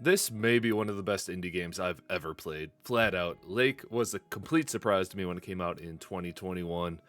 This may be one of the best indie games I've ever played. Flat out. Lake was a complete surprise to me when it came out in 2021.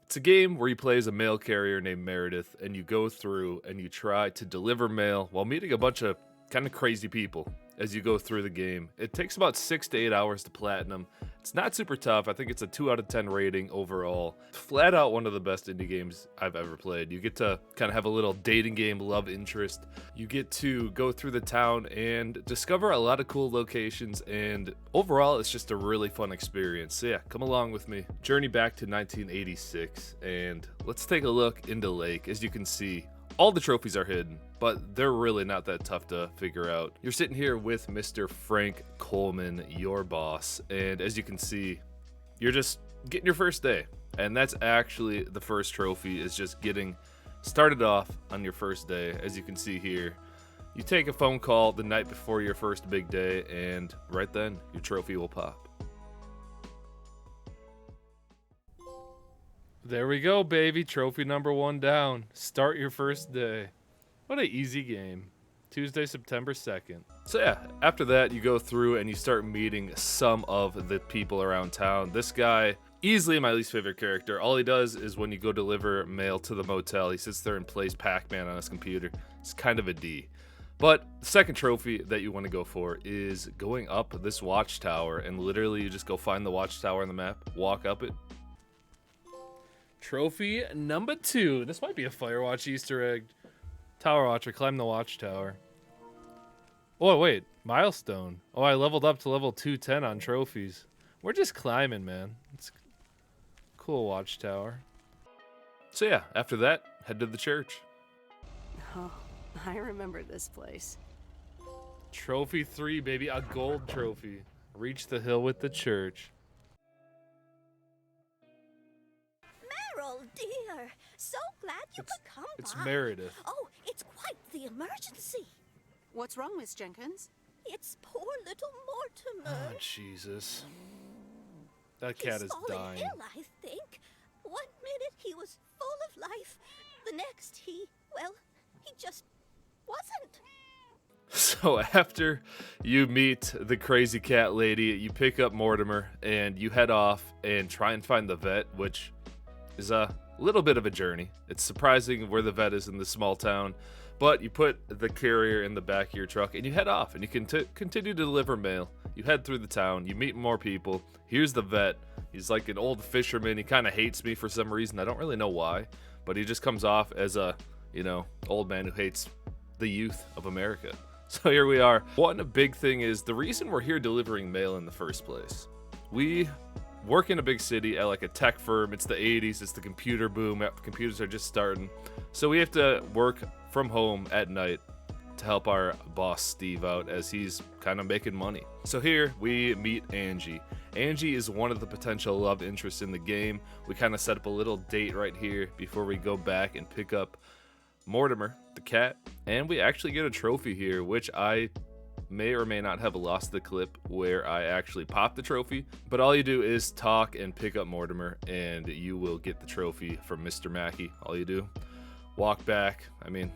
It's a game where you play as a mail carrier named Meredith, and you go through and you try to deliver mail while meeting a bunch of kind of crazy people as you go through the game. It takes about 6 to 8 hours to platinum. It's not super tough. I think it's a 2 out of 10 rating overall. Flat out one of the best indie games I've ever played. You get to kind of have a little dating game love interest. You get to go through the town and discover a lot of cool locations, and overall it's just a really fun experience. So yeah, come along with me. Journey back to 1986, and let's take a look into Lake. As you can see, all the trophies are hidden, but they're really not that tough to figure out. You're sitting here with Mr. Frank Coleman, your boss, and as you can see, you're just getting your first day. And that's actually the first trophy, is just getting started off on your first day. As you can see here, you take a phone call the night before your first big day, and right then, your trophy will pop. There we go, baby. Trophy number 1 down. Start your first day. What an easy game. Tuesday, September 2nd. So yeah, after that, you go through and you start meeting some of the people around town. This guy, easily my least favorite character. All he does is when you go deliver mail to the motel, he sits there and plays Pac-Man on his computer. It's kind of a D. But the second trophy that you want to go for is going up this watchtower, and literally you just go find the watchtower on the map, walk up it. Trophy number 2. This might be a Firewatch Easter egg. Tower Watcher, climb the watchtower. Oh, wait. Milestone. Oh, I leveled up to level 210 on trophies. We're just climbing, man. It's a cool watchtower. So yeah, after that, head to the church. Oh, I remember this place. Trophy 3, baby. A gold trophy. Reach the hill with the church. Meryl, dear, so glad you could come It's by. Meredith. Oh, it's quite the emergency. What's wrong, Miss Jenkins? It's poor little Mortimer. Oh, Jesus. That He's cat is falling dying. ill, I think. One minute he was full of life. The next he just wasn't. So after you meet the crazy cat lady, you pick up Mortimer and you head off and try and find the vet, which is a little bit of a journey. It's surprising where the vet is in this small town, but you put the carrier in the back of your truck and you head off and you can continue to deliver mail. You head through the town, you meet more people. Here's the vet. He's like an old fisherman. He kind of hates me for some reason. I don't really know why, but he just comes off as a, old man who hates the youth of America. So here we are. One big thing is the reason we're here delivering mail in the first place. We work in a big city at like a tech firm. It's the 80s. It's the computer boom. Computers are just starting. So we have to work from home at night to help our boss Steve out as he's kind of making money. So here we meet Angie. Angie is one of the potential love interests in the game. We kind of set up a little date right here before we go back and pick up Mortimer, the cat, and we actually get a trophy here, which I may or may not have lost the clip where I actually popped the trophy, but all you do is talk and pick up Mortimer and you will get the trophy from Mr. Mackey. All you do, walk back. I mean,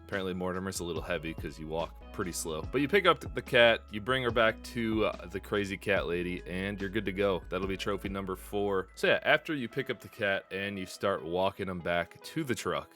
apparently Mortimer's a little heavy because you walk pretty slow, but you pick up the cat, you bring her back to the crazy cat lady, and you're good to go. That'll be trophy number 4. So yeah, after you pick up the cat and you start walking him back to the truck,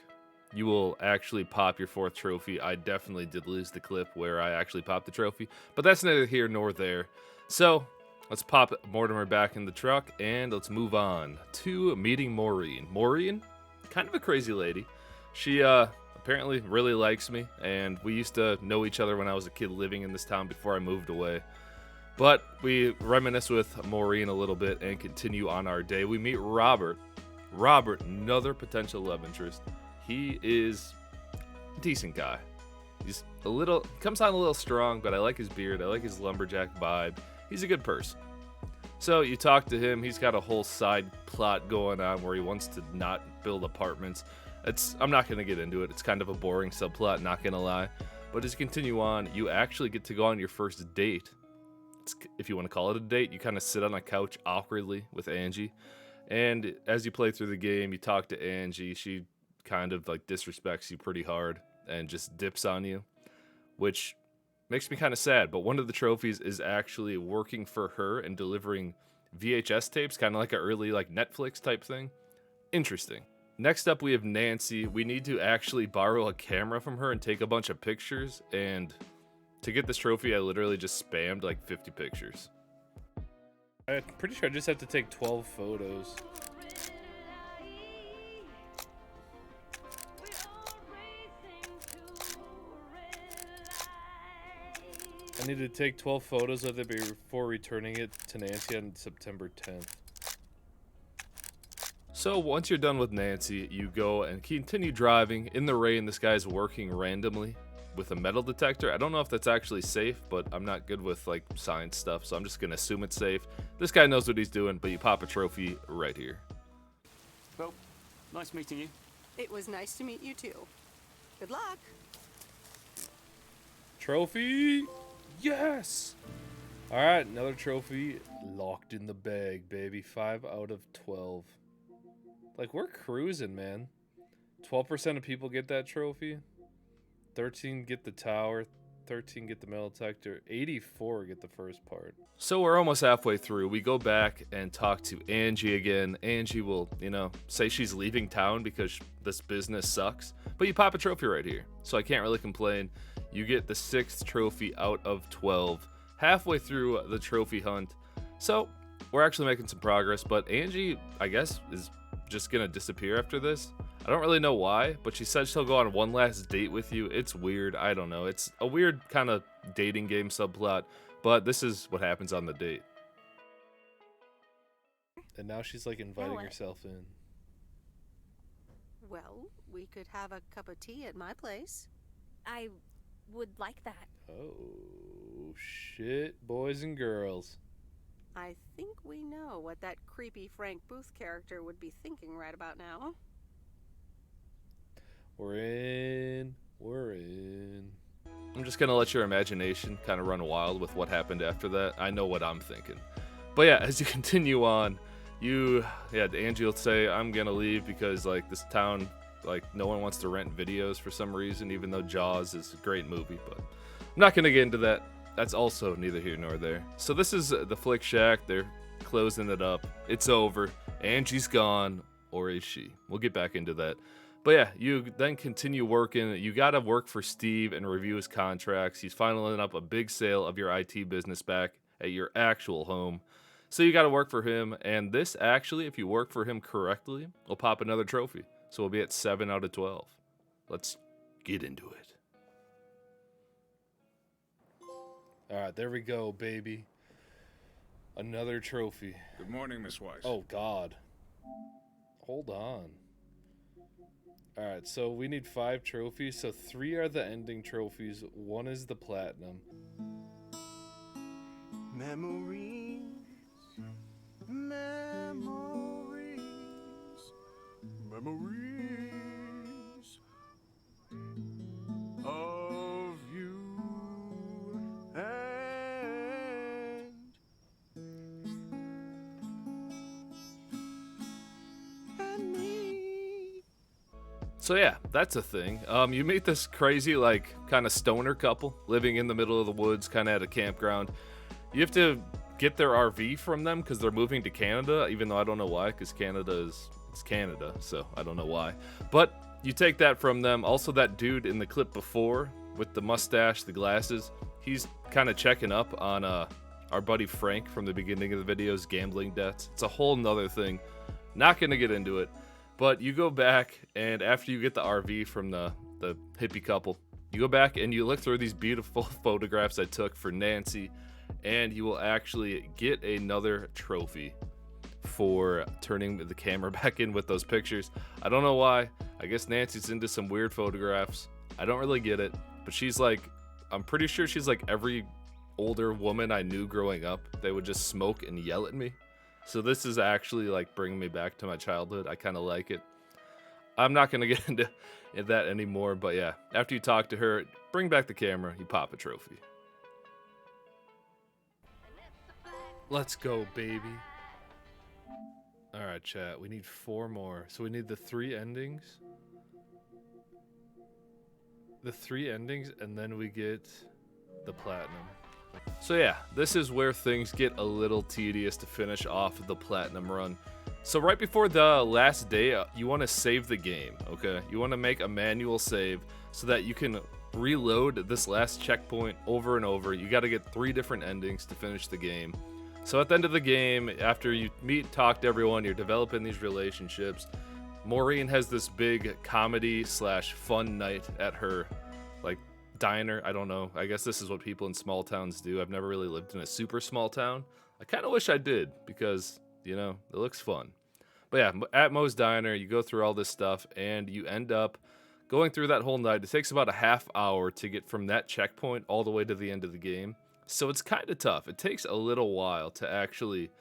you will actually pop your 4th trophy. I definitely did lose the clip where I actually popped the trophy, but that's neither here nor there. So let's pop Mortimer back in the truck and let's move on to meeting Maureen. Maureen, kind of a crazy lady. She apparently really likes me, and we used to know each other when I was a kid living in this town before I moved away. But we reminisce with Maureen a little bit and continue on our day. We meet Robert. Robert, another potential love interest. He is a decent guy. He's comes on a little strong, but I like his beard. I like his lumberjack vibe. He's a good person. So you talk to him. He's got a whole side plot going on where he wants to not build apartments. I'm not going to get into it. It's kind of a boring subplot, not going to lie. But as you continue on, you actually get to go on your first date. If you want to call it a date, you kind of sit on a couch awkwardly with Angie. And as you play through the game, you talk to Angie. She kind of like disrespects you pretty hard and just dips on you, which makes me kind of sad, but one of the trophies is actually working for her and delivering VHS tapes, kind of like an early like Netflix type thing. Interesting. Next up, we have Nancy. We need to actually borrow a camera from her and take a bunch of pictures. And to get this trophy, I literally just spammed like 50 pictures. I'm pretty sure I just have to take 12 photos. I need to take 12 photos of it before returning it to Nancy on September 10th. So once you're done with Nancy, you go and continue driving. In the rain, this guy's working randomly with a metal detector. I don't know if that's actually safe, but I'm not good with like science stuff, so I'm just gonna assume it's safe. This guy knows what he's doing, but you pop a trophy right here. Well, nice meeting you. It was nice to meet you too. Good luck. Trophy! Yes! Alright, another trophy locked in the bag, baby. 5 out of 12. Like, we're cruising, man. 12% of people get that trophy. 13 get the tower. 13 get the metal detector. 84 get the first part. So we're almost halfway through. We go back and talk to Angie again. Angie will, say she's leaving town because this business sucks. But you pop a trophy right here. So I can't really complain. You get the 6th trophy out of 12. Halfway through the trophy hunt. So we're actually making some progress. But Angie, I guess, is just gonna disappear after this. I don't really know why, but she said she'll go on one last date with you. It's weird. I don't know. It's a weird kind of dating game subplot, but this is what happens on the date. And now she's like inviting herself in. Well, we could have a cup of tea at my place. I would like that. Oh, shit, boys and girls. I think we know what that creepy Frank Booth character would be thinking right about now. We're in. I'm just gonna let your imagination kind of run wild with what happened after that. I know what I'm thinking. But yeah, as you continue on, Angie will say, I'm gonna leave because like this town, like no one wants to rent videos for some reason, even though Jaws is a great movie, but I'm not gonna get into that. That's also neither here nor there. So this is the Flick Shack. They're closing it up. It's over. Angie's gone, or is she? We'll get back into that. But yeah, you then continue working. You got to work for Steve and review his contracts. He's finaling up a big sale of your IT business back at your actual home. So you got to work for him. And this actually, if you work for him correctly, will pop another trophy. So we'll be at 7 out of 12. Let's get into it. All right, there we go, baby. Another trophy. Good morning, Miss Weiss. Oh, God. Hold on. All right, so we need 5 trophies. So 3 are the ending trophies. 1 is the platinum. Memories, memories, memories of you and me. So yeah, that's a thing. You meet this crazy, like, kind of stoner couple living in the middle of the woods, kind of at a campground. You have to get their RV from them because they're moving to Canada, even though I don't know why, because it's Canada, so I don't know why. But you take that from them. Also, that dude in the clip before with the mustache, the glasses, he's kind of checking up on our buddy Frank from the beginning of the video's gambling debts. It's a whole nother thing. Not going to get into it. But you go back, and after you get the RV from the hippie couple, you go back and you look through these beautiful photographs I took for Nancy, and you will actually get another trophy for turning the camera back in with those pictures. I don't know why. I guess Nancy's into some weird photographs. I don't really get it, but she's like, I'm pretty sure she's like every older woman I knew growing up. They would just smoke and yell at me. So this is actually like bringing me back to my childhood. I kind of like it. I'm not going to get into that anymore, but yeah, after you talk to her, bring back the camera, you pop a trophy. Let's go, baby. All right, chat, we need 4 more. So we need the 3 endings. The 3 endings, and then we get the platinum. So yeah, this is where things get a little tedious to finish off the platinum run. So right before the last day, you want to save the game, okay? You want to make a manual save so that you can reload this last checkpoint over and over. You got to get 3 different endings to finish the game. So at the end of the game, after you meet, talk to everyone, you're developing these relationships. Maureen has this big comedy / fun night at her, like, diner. I don't know. I guess this is what people in small towns do. I've never really lived in a super small town. I kind of wish I did because, you know, it looks fun. But yeah, at Moe's Diner, you go through all this stuff and you end up going through that whole night. It takes about a half hour to get from that checkpoint all the way to the end of the game. So it's kind of tough. It takes a little while to actually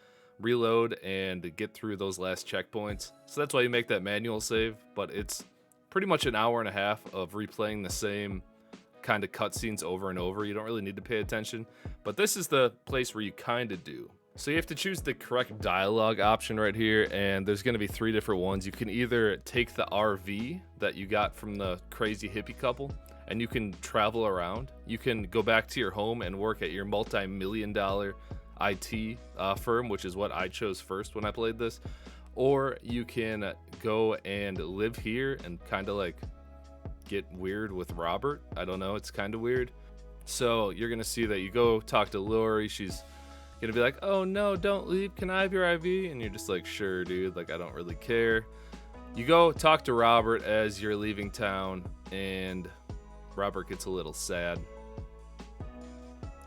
reload and get through those last checkpoints. So that's why you make that manual save, but it's pretty much an hour and a half of replaying the same kind of cutscenes over and over. You don't really need to pay attention, but this is the place where you kind of do. So you have to choose the correct dialogue option right here, and there's going to be 3 different ones. You can either take the RV that you got from the crazy hippie couple, and you can travel around. You can go back to your home and work at your multi-million-dollar IT firm, which is what I chose first when I played this. Or you can go and live here and kind of like get weird with Robert. I don't know, it's kind of weird. So you're going to see that you go talk to Lori. She's gonna be like, oh no, don't leave, can I have your IV? And you're just like, sure dude, like I don't really care. You go talk to Robert as you're leaving town, and Robert gets a little sad.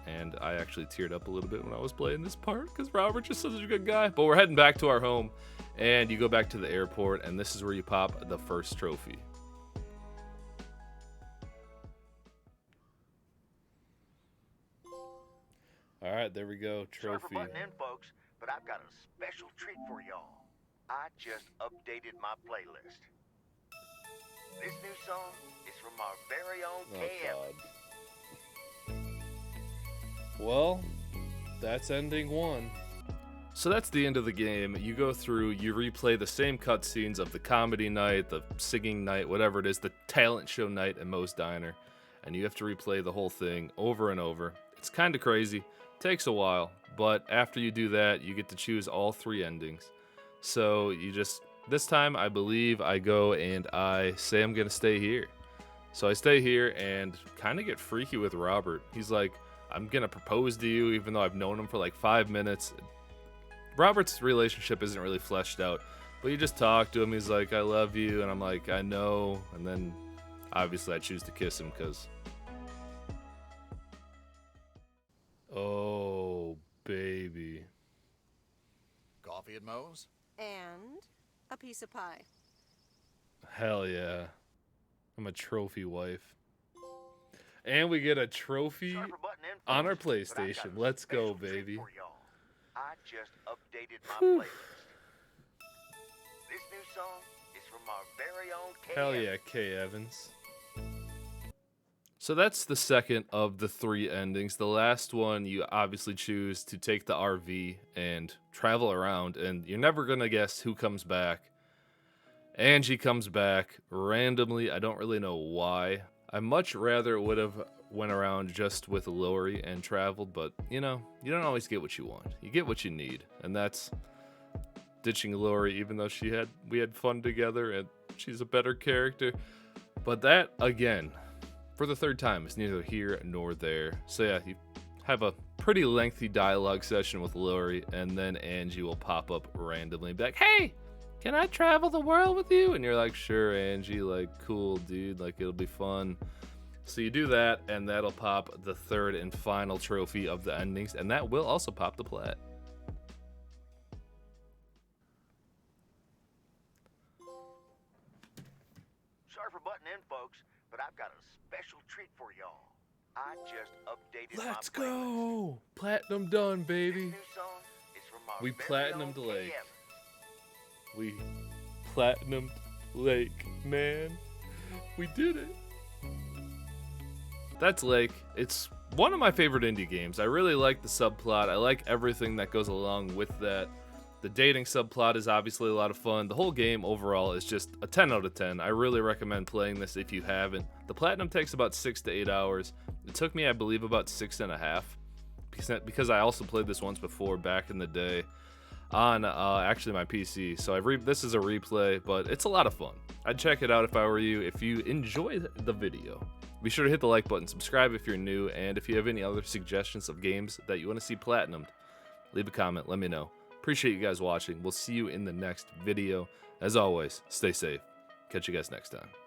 And I actually teared up a little bit when I was playing this part because Robert's just such a good guy. But we're heading back to our home, and you go back to the airport, and this is where you pop the first trophy. All right, there we go, Sorry for trophy. butting in, folks, but I've got a special treat for y'all. I just updated my playlist. This new song is from our very own KF. God. Well, that's ending 1. So that's the end of the game. You go through, you replay the same cutscenes of the comedy night, the singing night, whatever it is, the talent show night at Moe's Diner, and you have to replay the whole thing over and over. It's kind of crazy. Takes a while, but after you do that, you get to choose all 3 endings. So you just, this time I believe I go and I say I'm gonna stay here. So I stay here and kind of get freaky with Robert. He's like, I'm gonna propose to you even though I've known him for like 5 minutes. Robert's relationship isn't really fleshed out, but you just talk to him. He's like, I love you, and I'm like, I know. And then obviously I choose to kiss him because, oh, baby. Coffee at Moe's? And a piece of pie. Hell yeah. I'm a trophy wife. And we get a trophy Sorry for butting in, folks, on our but I've got a PlayStation. Let's go, special treat baby. for y'all. I just updated my playlist. This new song is from our very own KF. Hell yeah, Kay Evans. So that's the second of the 3 endings. The last one, you obviously choose to take the RV and travel around, and you're never going to guess who comes back. Angie comes back randomly. I don't really know why. I much rather would have went around just with Lori and traveled, but you know, you don't always get what you want. You get what you need, and that's ditching Lori, even though we had fun together and she's a better character. But that, again, for the 3rd time, is neither here nor there. So yeah, you have a pretty lengthy dialogue session with Lori, and then Angie will pop up randomly and be like, hey, can I travel the world with you? And you're like, sure, Angie, like, cool, dude, like, it'll be fun. So you do that, and that'll pop the 3rd and final trophy of the endings, and that will also pop the Plat. Sorry for butting in, folks, but I've got a special treat for y'all. I just updated Let's my playlist. go! Platinum done, This baby. new song is from our We very own platinumed Lake. KF. We platinumed Lake, man. We did it. That's Lake. It's one of my favorite indie games. I really like the subplot. I like everything that goes along with that. The dating subplot is obviously a lot of fun. The whole game overall is just a 10 out of 10. I really recommend playing this if you haven't. The platinum takes about 6 to 8 hours. It took me, I believe, about 6.5, because I also played this once before back in the day on actually my PC. So this is a replay, but it's a lot of fun. I'd check it out if I were you. If you enjoyed the video, be sure to hit the like button, subscribe if you're new, and if you have any other suggestions of games that you want to see platinumed, leave a comment, let me know. Appreciate you guys watching. We'll see you in the next video. As always, stay safe. Catch you guys next time.